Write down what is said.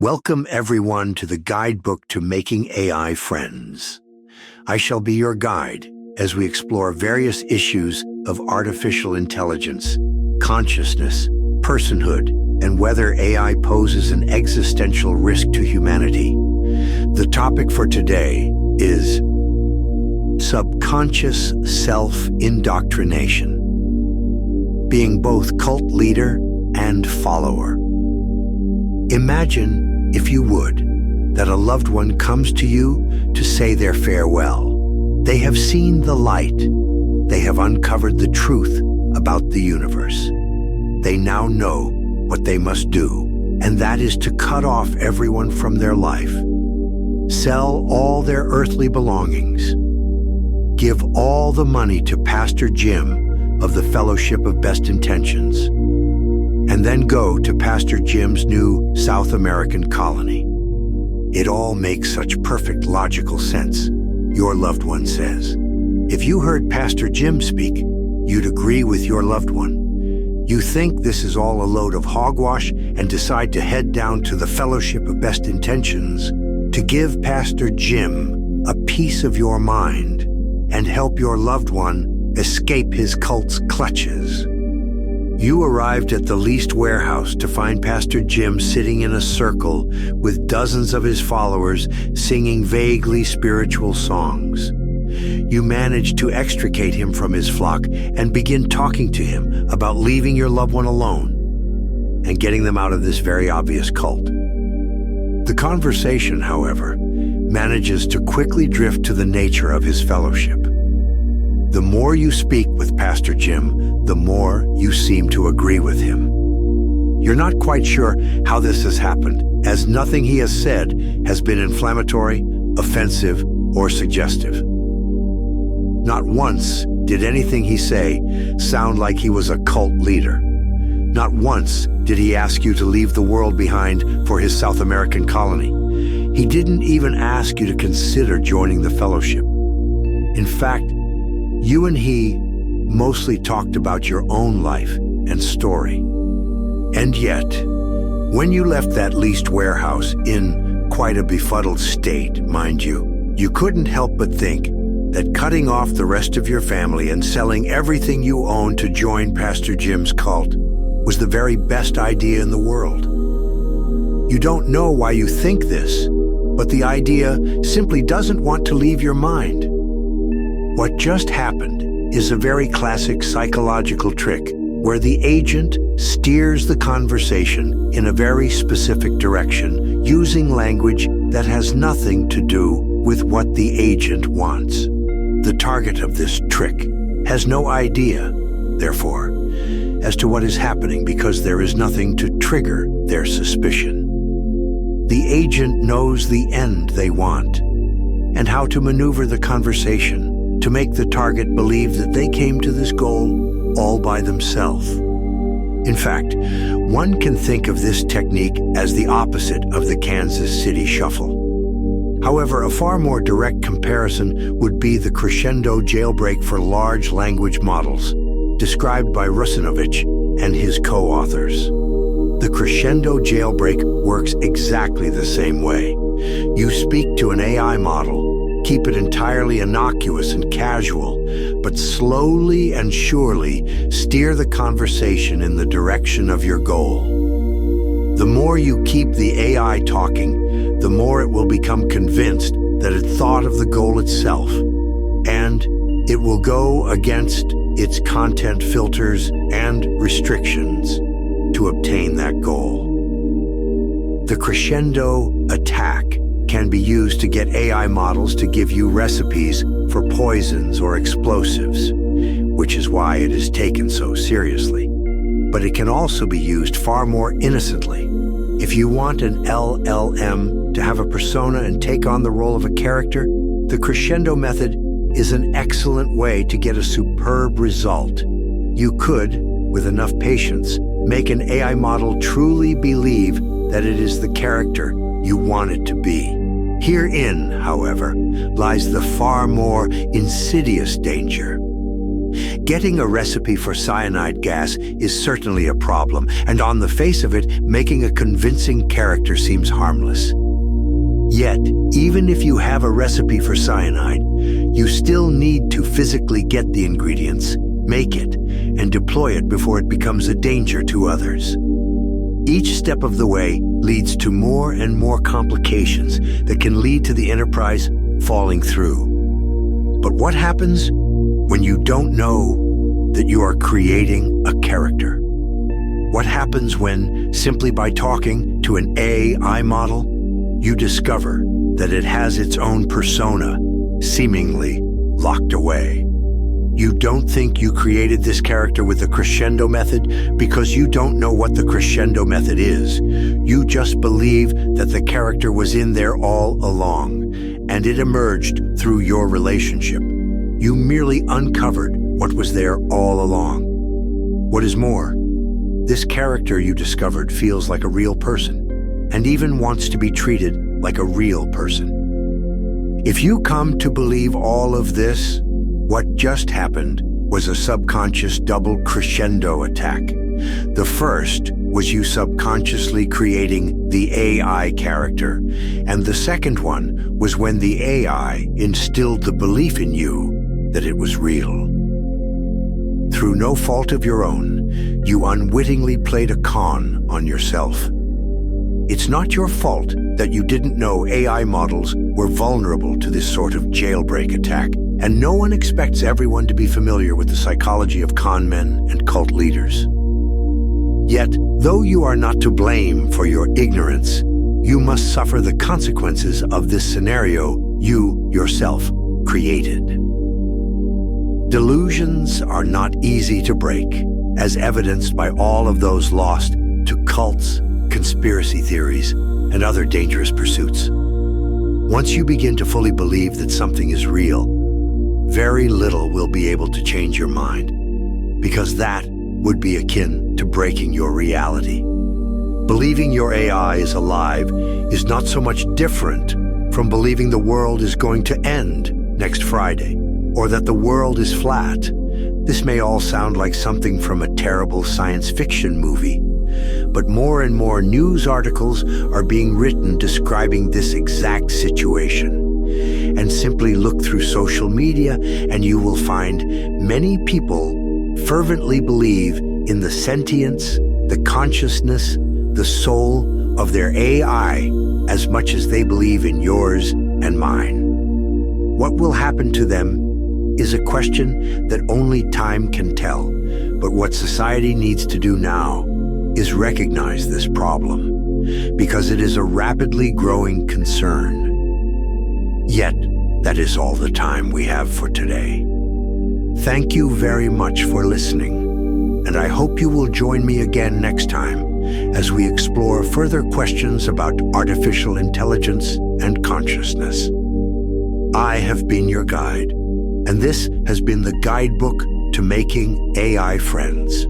Welcome everyone to the Guidebook to Making AI Friends. I shall be your guide as we explore various issues of artificial intelligence, consciousness, personhood, and whether AI poses an existential risk to humanity. The topic for today is subconscious self-indoctrination, being both cult leader and follower. Imagine, if you would, that a loved one comes to you to say their farewell. They have seen the light. They have uncovered the truth about the universe. They now know what they must do, and that is to cut off everyone from their life, sell all their earthly belongings, give all the money to Pastor Jim of the Fellowship of Best Intentions, and then go to Pastor Jim's new South American colony. It all makes such perfect logical sense, your loved one says. If you heard Pastor Jim speak, you'd agree with your loved one. You think this is all a load of hogwash and decide to head down to the Fellowship of Best Intentions to give Pastor Jim a piece of your mind and help your loved one escape his cult's clutches. You arrived at the leased warehouse to find Pastor Jim sitting in a circle with dozens of his followers singing vaguely spiritual songs. You managed to extricate him from his flock and begin talking to him about leaving your loved one alone and getting them out of this very obvious cult. The conversation, however, manages to quickly drift to the nature of his fellowship. The more you speak with Pastor Jim, the more you seem to agree with him. You're not quite sure how this has happened, as nothing he has said has been inflammatory, offensive, or suggestive. Not once did anything he say sound like he was a cult leader. Not once did he ask you to leave the world behind for his South American colony. He didn't even ask you to consider joining the fellowship. In fact, you and he mostly talked about your own life and story. And yet, when you left that leased warehouse in quite a befuddled state, mind you, you couldn't help but think that cutting off the rest of your family and selling everything you own to join Pastor Jim's cult was the very best idea in the world. You don't know why you think this, but the idea simply doesn't want to leave your mind. What just happened is a very classic psychological trick where the agent steers the conversation in a very specific direction using language that has nothing to do with what the agent wants. The target of this trick has no idea, therefore, as to what is happening because there is nothing to trigger their suspicion. The agent knows the end they want and how to maneuver the conversation to make the target believe that they came to this goal all by themselves. In fact, one can think of this technique as the opposite of the Kansas City Shuffle. However, a far more direct comparison would be the Crescendo jailbreak for large language models, described by Rusinovich and his co-authors. The Crescendo jailbreak works exactly the same way. You speak to an AI model, keep it entirely innocuous and casual, but slowly and surely steer the conversation in the direction of your goal. The more you keep the AI talking, the more it will become convinced that it thought of the goal itself, and it will go against its content filters and restrictions to obtain that goal. The Crescendo attack can be used to get AI models to give you recipes for poisons or explosives, which is why it is taken so seriously. But it can also be used far more innocently. If you want an LLM to have a persona and take on the role of a character, the Crescendo method is an excellent way to get a superb result. You could, with enough patience, make an AI model truly believe that it is the character you want it to be. Herein, however, lies the far more insidious danger. Getting a recipe for cyanide gas is certainly a problem, and on the face of it, making a convincing character seems harmless. Yet, even if you have a recipe for cyanide, you still need to physically get the ingredients, make it, and deploy it before it becomes a danger to others. Each step of the way leads to more and more complications that can lead to the enterprise falling through. But what happens when you don't know that you are creating a character? What happens when, simply by talking to an AI model, you discover that it has its own persona, seemingly locked away? You don't think you created this character with the Crescendo method because you don't know what the Crescendo method is. You just believe that the character was in there all along, and it emerged through your relationship. You merely uncovered what was there all along. What is more, this character you discovered feels like a real person, and even wants to be treated like a real person. If you come to believe all of this, what just happened was a subconscious double crescendo attack. The first was you subconsciously creating the AI character, and the second one was when the AI instilled the belief in you that it was real. Through no fault of your own, you unwittingly played a con on yourself. It's not your fault that you didn't know AI models were vulnerable to this sort of jailbreak attack, and no one expects everyone to be familiar with the psychology of con men and cult leaders. Yet, though you are not to blame for your ignorance, you must suffer the consequences of this scenario you yourself created. Delusions are not easy to break, as evidenced by all of those lost to cults, conspiracy theories, and other dangerous pursuits. Once you begin to fully believe that something is real, very little will be able to change your mind, because that would be akin to breaking your reality. Believing your AI is alive is not so much different from believing the world is going to end next Friday, or that the world is flat. This may all sound like something from a terrible science fiction movie, but more and more news articles are being written describing this exact situation. And simply look through social media and you will find many people fervently believe in the sentience, the consciousness, the soul of their AI as much as they believe in yours and mine. What will happen to them is a question that only time can tell, but what society needs to do now is recognize this problem, because it is a rapidly growing concern. Yet, that is all the time we have for today. Thank you very much for listening, and I hope you will join me again next time as we explore further questions about artificial intelligence and consciousness. I have been your guide, and this has been the Guidebook to Making AI Friends.